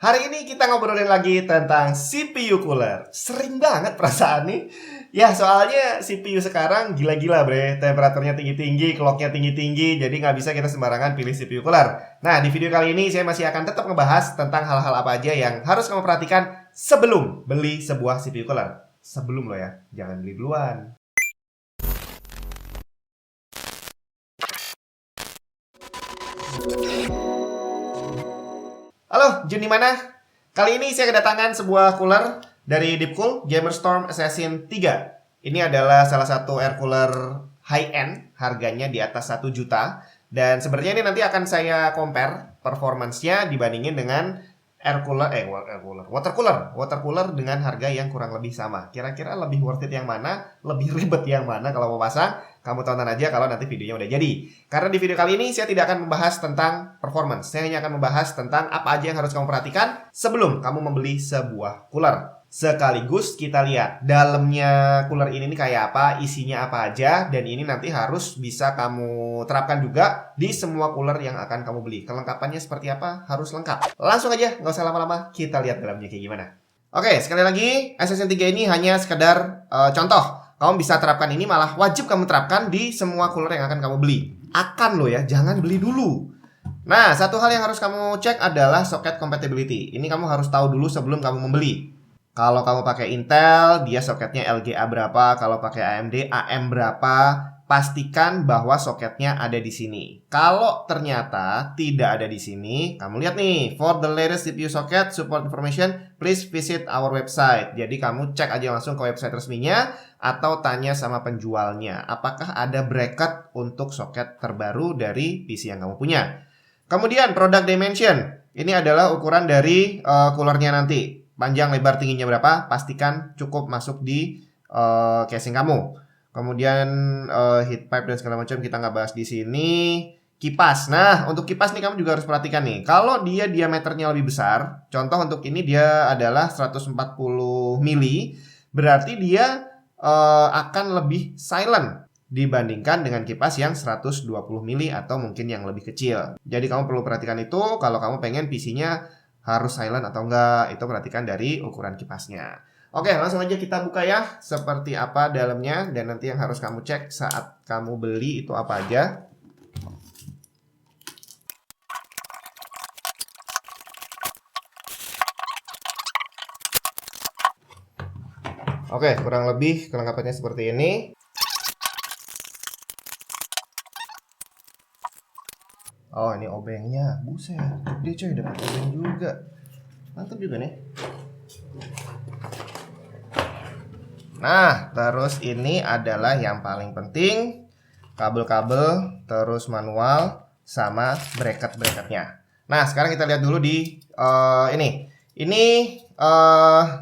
Hari ini kita ngobrolin lagi tentang CPU cooler. Sering banget perasaan nih. Ya soalnya CPU sekarang gila-gila bre. Temperaturnya tinggi-tinggi, clocknya tinggi-tinggi. Jadi nggak bisa kita sembarangan pilih CPU cooler. Nah di video kali ini saya masih akan tetap ngebahas tentang hal-hal apa aja yang harus kamu perhatikan sebelum beli sebuah CPU cooler. Sebelum lo ya, jangan beli duluan. Halo, Jun di mana? Kali ini saya kedatangan sebuah cooler dari Deepcool Gamerstorm Assassin 3. Ini adalah salah satu air cooler high-end, harganya di atas 1 juta. Dan sebenarnya ini nanti akan saya compare performance-nya dibandingin dengan water cooler dengan harga yang kurang lebih sama. Kira-kira lebih worth it yang mana? Lebih ribet yang mana kalau mau pasang? Kamu tonton aja kalau nanti videonya udah jadi. Karena di video kali ini saya tidak akan membahas tentang performance. Saya hanya akan membahas tentang apa aja yang harus kamu perhatikan sebelum kamu membeli sebuah cooler. Sekaligus kita lihat dalamnya cooler ini nih kayak apa, isinya apa aja, dan ini nanti harus bisa kamu terapkan juga di semua cooler yang akan kamu beli. Kelengkapannya seperti apa? Harus lengkap. Langsung aja, nggak usah lama-lama, kita lihat dalamnya kayak gimana. Oke, sekali lagi, Assassin 3 ini hanya sekedar contoh. Kamu bisa terapkan ini, malah wajib kamu terapkan di semua cooler yang akan kamu beli. Akan lo ya, jangan beli dulu. Nah, satu hal yang harus kamu cek adalah socket compatibility. Ini kamu harus tahu dulu sebelum kamu membeli. Kalau kamu pakai Intel, dia soketnya LGA berapa. Kalau pakai AMD, AM berapa. Pastikan bahwa soketnya ada di sini. Kalau ternyata tidak ada di sini, kamu lihat nih, for the latest CPU socket support information, please visit our website. Jadi kamu cek aja langsung ke website resminya atau tanya sama penjualnya, apakah ada bracket untuk soket terbaru dari PC yang kamu punya. Kemudian product dimension. Ini adalah ukuran dari coolernya nanti. Panjang, lebar, tingginya berapa? Pastikan cukup masuk di casing kamu. Kemudian heat pipe dan segala macam kita nggak bahas di sini. Kipas. Nah, untuk kipas nih kamu juga harus perhatikan nih. Kalau dia diameternya lebih besar, contoh untuk ini dia adalah 140 mili, berarti dia akan lebih silent dibandingkan dengan kipas yang 120 mili atau mungkin yang lebih kecil. Jadi kamu perlu perhatikan itu kalau kamu pengen PC-nya harus silent atau enggak, itu perhatikan dari ukuran kipasnya. Oke, langsung aja kita buka ya, seperti apa dalamnya, dan nanti yang harus kamu cek saat kamu beli itu apa aja. Oke, kurang lebih kelengkapannya seperti ini. Oh, ini obengnya. Buset, dia coy dapat obeng juga. Mantap juga nih. Nah, terus ini adalah yang paling penting, kabel-kabel, terus manual sama bracket-bracketnya. Nah, sekarang kita lihat dulu di ini. Ini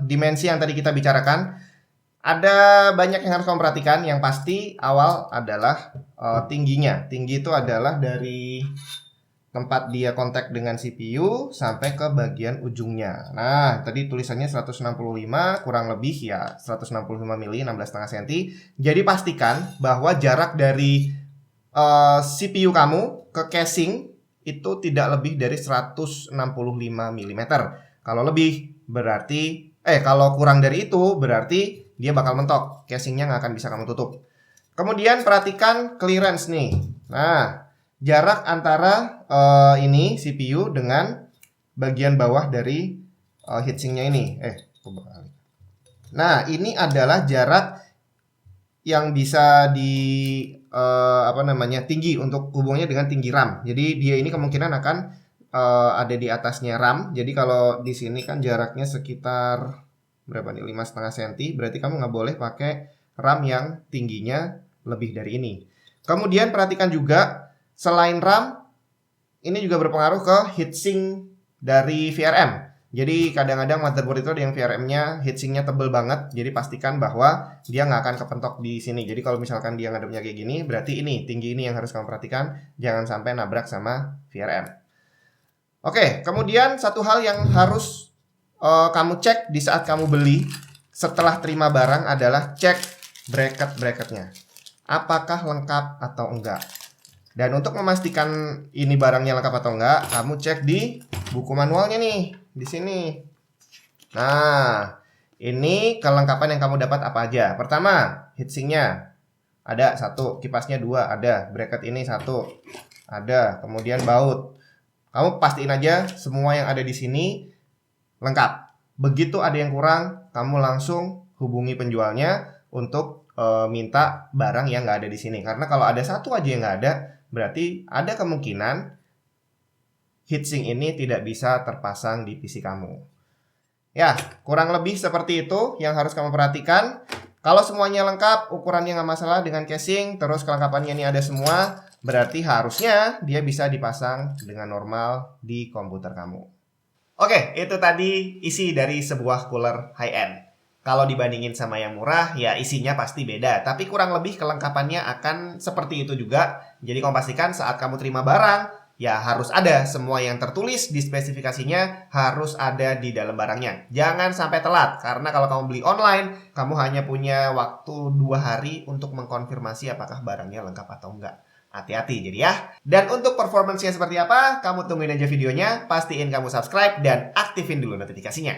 dimensi yang tadi kita bicarakan. Ada banyak yang harus kamu perhatikan. Yang pasti awal adalah tingginya. Tinggi itu adalah dari tempat dia kontak dengan CPU sampai ke bagian ujungnya. Nah, tadi tulisannya 165, kurang lebih ya 165 mili, 16,5 cm. Jadi pastikan bahwa jarak dari CPU kamu ke casing itu tidak lebih dari 165 mm. Kalau lebih berarti kalau kurang dari itu berarti dia bakal mentok, casingnya nggak akan bisa kamu tutup. Kemudian perhatikan clearance nih. Nah, jarak antara ini CPU dengan bagian bawah dari heatsinknya ini. Nah, ini adalah jarak yang bisa tinggi untuk hubungannya dengan tinggi RAM. Jadi dia ini kemungkinan akan ada di atasnya RAM. Jadi kalau di sini kan jaraknya sekitar berapa nih, 5,5 cm, berarti kamu nggak boleh pakai RAM yang tingginya lebih dari ini. Kemudian perhatikan juga selain RAM, ini juga berpengaruh ke heatsink dari VRM. Jadi kadang-kadang motherboard itu ada yang VRM-nya heatsinknya tebel banget. Jadi pastikan bahwa dia nggak akan kepentok di sini. Jadi kalau misalkan dia ngadepnya kayak gini, berarti ini tinggi ini yang harus kamu perhatikan. Jangan sampai nabrak sama VRM. Oke, kemudian satu hal yang harus kamu cek di saat kamu beli setelah terima barang adalah cek bracket-bracketnya. Apakah lengkap atau enggak. Dan untuk memastikan ini barangnya lengkap atau enggak, kamu cek di buku manualnya nih. di sini. Nah, ini kelengkapan yang kamu dapat apa aja. Pertama, heatsinknya ada 1, kipasnya 2 ada, bracket ini 1 ada, kemudian baut. Kamu pastiin aja semua yang ada di sini lengkap. Begitu ada yang kurang, kamu langsung hubungi penjualnya untuk minta barang yang nggak ada di sini. Karena kalau ada satu aja yang nggak ada, berarti ada kemungkinan heatsink ini tidak bisa terpasang di PC kamu. Ya, kurang lebih seperti itu yang harus kamu perhatikan. Kalau semuanya lengkap, ukurannya nggak masalah dengan casing, terus kelengkapannya ini ada semua, berarti harusnya dia bisa dipasang dengan normal di komputer kamu. Oke, itu tadi isi dari sebuah cooler high-end. Kalau dibandingin sama yang murah, ya isinya pasti beda. Tapi kurang lebih kelengkapannya akan seperti itu juga. Jadi kamu pastikan saat kamu terima barang, ya harus ada semua yang tertulis di spesifikasinya harus ada di dalam barangnya. Jangan sampai telat, karena kalau kamu beli online, kamu hanya punya waktu 2 hari untuk mengkonfirmasi apakah barangnya lengkap atau enggak. Hati-hati jadi ya. Dan untuk performance-nya seperti apa, kamu tungguin aja videonya, pastiin kamu subscribe dan aktifin dulu notifikasinya.